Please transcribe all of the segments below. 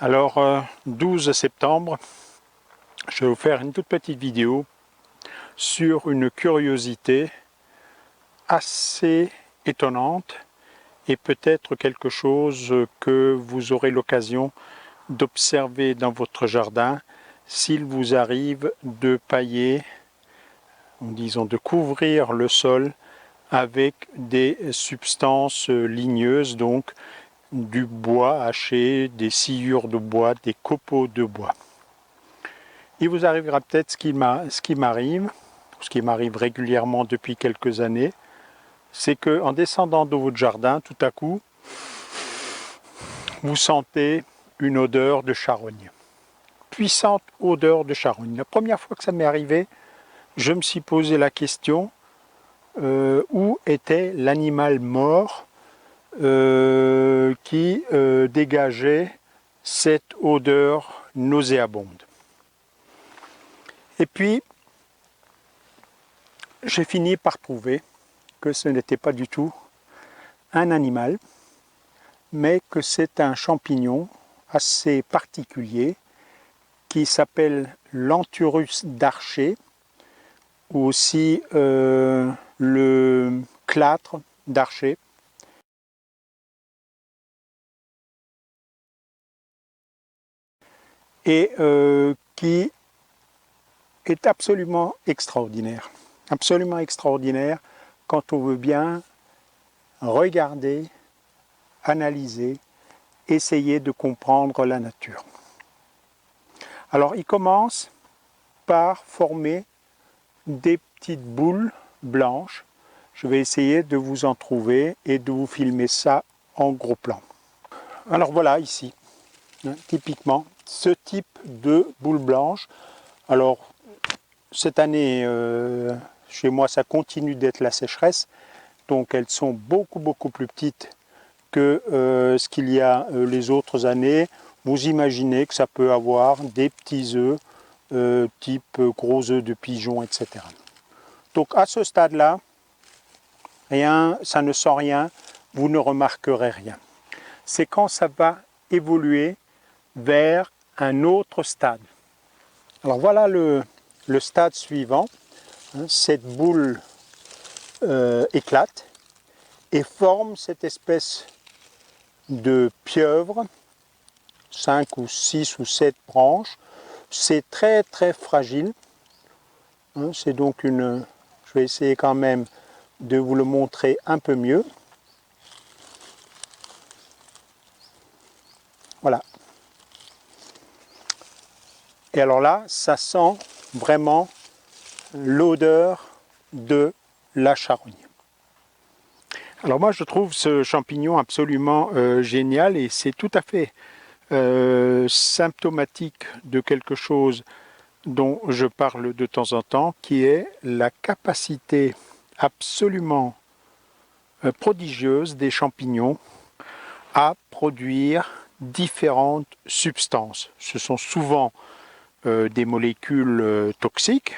Alors, 12 septembre, je vais vous faire une toute petite vidéo sur une curiosité assez étonnante et peut-être quelque chose que vous aurez l'occasion d'observer dans votre jardin s'il vous arrive de pailler, disons de couvrir le sol avec des substances ligneuses, donc du bois haché, des sciures de bois, des copeaux de bois. Il vous arrivera peut-être ce qui m'arrive régulièrement depuis quelques années, c'est qu'en descendant de votre jardin, tout à coup, vous sentez une odeur de charogne. Puissante odeur de charogne. La première fois que ça m'est arrivé, je me suis posé la question où était l'animal mort qui dégageait cette odeur nauséabonde. Et puis, j'ai fini par trouver que ce n'était pas du tout un animal, mais que c'est un champignon assez particulier qui s'appelle l'Anthurus d'Archer, ou aussi le clatre d'Archer. Et qui est absolument extraordinaire quand on veut bien regarder, analyser, essayer de comprendre la nature. Alors il commence par former des petites boules blanches. Je vais essayer de vous en trouver et de vous filmer ça en gros plan. Alors voilà ici, typiquement, ce type de boule blanche. Alors cette année, chez moi, ça continue d'être la sécheresse, donc elles sont beaucoup plus petites que ce qu'il y a les autres années. Vous imaginez que ça peut avoir des petits œufs, type gros œufs de pigeon, etc. Donc à ce stade-là, ça ne sent rien, vous ne remarquerez rien. C'est quand ça va évoluer vers un autre stade. Alors voilà le stade suivant. Cette boule éclate et forme cette espèce de pieuvre, 5 ou 6 ou 7 branches. C'est très fragile. C'est donc je vais essayer quand même de vous le montrer un peu mieux. Voilà. Et alors là, ça sent vraiment l'odeur de la charogne. Alors moi je trouve ce champignon absolument génial et c'est tout à fait symptomatique de quelque chose dont je parle de temps en temps, qui est la capacité absolument prodigieuse des champignons à produire différentes substances. Ce sont souvent des molécules toxiques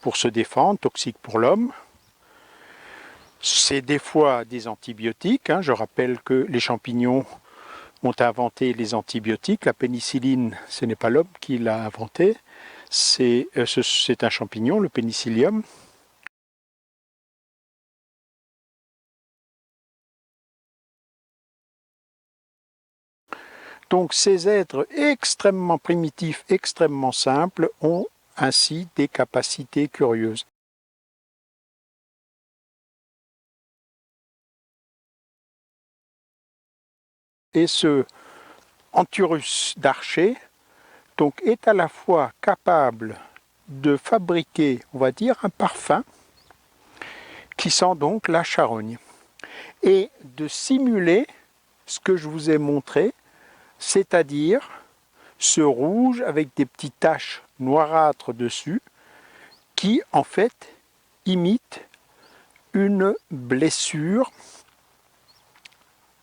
pour se défendre, toxiques pour l'homme. C'est des fois des antibiotiques. Je rappelle que les champignons ont inventé les antibiotiques. La pénicilline, ce n'est pas l'homme qui l'a inventé, c'est un champignon, le pénicillium. Donc ces êtres extrêmement primitifs, extrêmement simples, ont ainsi des capacités curieuses. Et ce Anthurus d'Archer donc, est à la fois capable de fabriquer, on va dire, un parfum qui sent donc la charogne et de simuler ce que je vous ai montré, c'est-à-dire ce rouge avec des petites taches noirâtres dessus qui en fait imite une blessure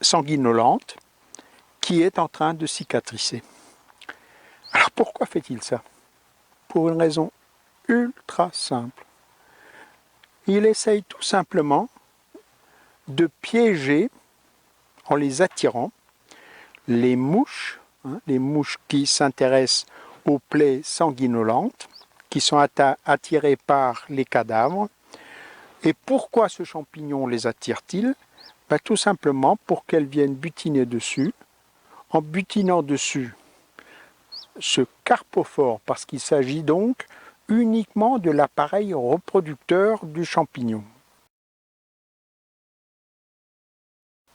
sanguinolente qui est en train de cicatricer. Alors pourquoi fait-il ça? Pour une raison ultra simple. Il essaye tout simplement de piéger, en les attirant, les mouches hein, les mouches qui s'intéressent aux plaies sanguinolentes, qui sont attirées par les cadavres. Et pourquoi ce champignon les attire-t-il? Ben, tout simplement pour qu'elles viennent butiner dessus. En butinant dessus ce carpophore, parce qu'il s'agit donc uniquement de l'appareil reproducteur du champignon.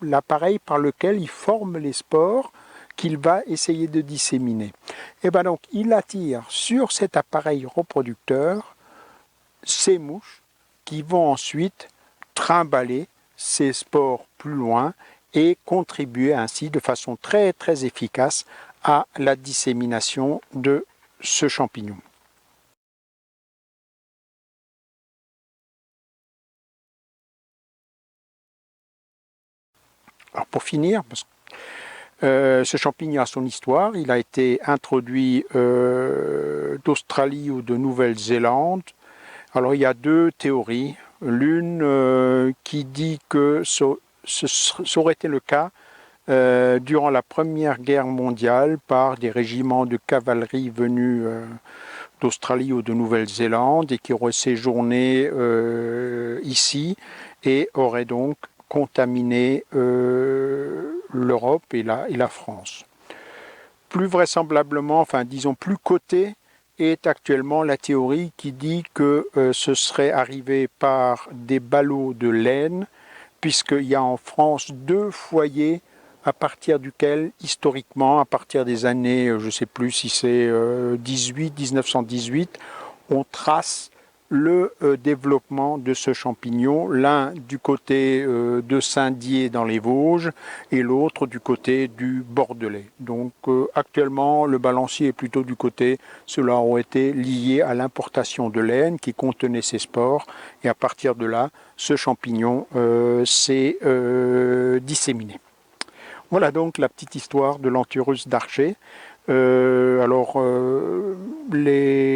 L'appareil par lequel il forme les spores qu'il va essayer de disséminer. Et bien donc, il attire sur cet appareil reproducteur ces mouches qui vont ensuite trimballer ces spores plus loin et contribuer ainsi de façon très très efficace à la dissémination de ce champignon. Alors pour finir, parce que ce champignon a son histoire, il a été introduit d'Australie ou de Nouvelle-Zélande. Alors il y a deux théories. L'une qui dit que ça aurait été le cas durant la Première Guerre mondiale par des régiments de cavalerie venus d'Australie ou de Nouvelle-Zélande et qui auraient séjourné ici et auraient donc contaminé l'Europe et la France. Plus vraisemblablement, enfin disons plus cotée, est actuellement la théorie qui dit que ce serait arrivé par des ballots de laine, puisqu'il y a en France 2 foyers à partir duquel, historiquement, à partir des années, je ne sais plus si c'est 1918, on trace le développement de ce champignon, l'un du côté de Saint-Dié dans les Vosges et l'autre du côté du Bordelais. Donc actuellement le balancier est plutôt du côté, cela aurait été lié à l'importation de laine qui contenait ces spores et à partir de là ce champignon s'est disséminé. Voilà donc la petite histoire de l'Anthurus d'Archer.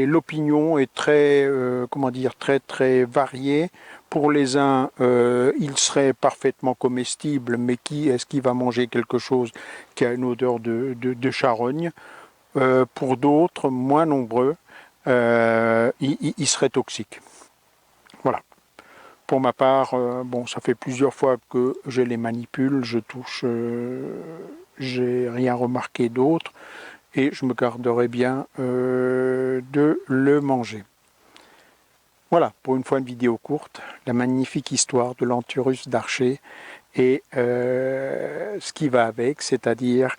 L'opinion est très, très variée. Pour les uns, il serait parfaitement comestible, mais qui est-ce qui va manger quelque chose qui a une odeur de charogne? Pour d'autres, moins nombreux, il serait toxique. Voilà. Pour ma part, bon, ça fait plusieurs fois que je les manipule, je touche, j'ai rien remarqué d'autre et je me garderai bien de le manger. Voilà, pour une fois une vidéo courte, la magnifique histoire de l'Anthurus d'Archer et ce qui va avec, c'est-à-dire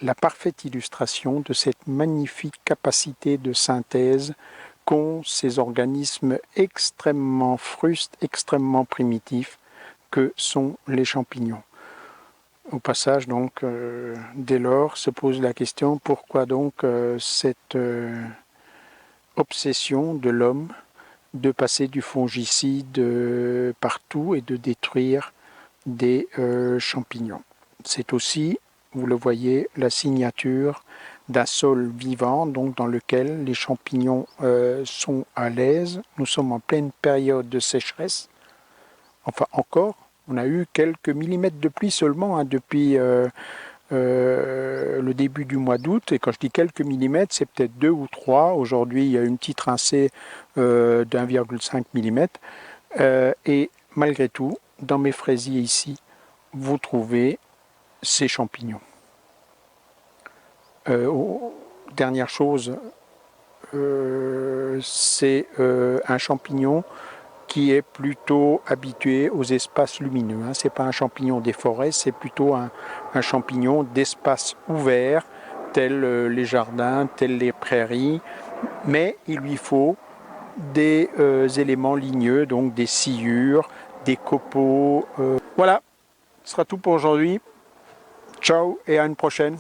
la parfaite illustration de cette magnifique capacité de synthèse qu'ont ces organismes extrêmement frustes, extrêmement primitifs que sont les champignons. Au passage, donc, dès lors, se pose la question pourquoi donc cette obsession de l'homme de passer du fongicide partout et de détruire des champignons. C'est aussi, vous le voyez, la signature d'un sol vivant, donc dans lequel les champignons sont à l'aise. Nous sommes en pleine période de sécheresse. Enfin, encore, on a eu quelques millimètres de pluie seulement hein, depuis le début du mois d'août. Et quand je dis quelques millimètres, c'est peut-être 2 ou 3. Aujourd'hui, il y a une petite rincée d'1,5 mm. Et malgré tout, dans mes fraisiers ici, vous trouvez ces champignons. Dernière chose, c'est un champignon qui est plutôt habitué aux espaces lumineux. Hein. Ce n'est pas un champignon des forêts, c'est plutôt un champignon d'espaces ouverts, tels les jardins, tels les prairies, mais il lui faut des éléments ligneux, donc des sciures, des copeaux. Voilà, ce sera tout pour aujourd'hui. Ciao et à une prochaine.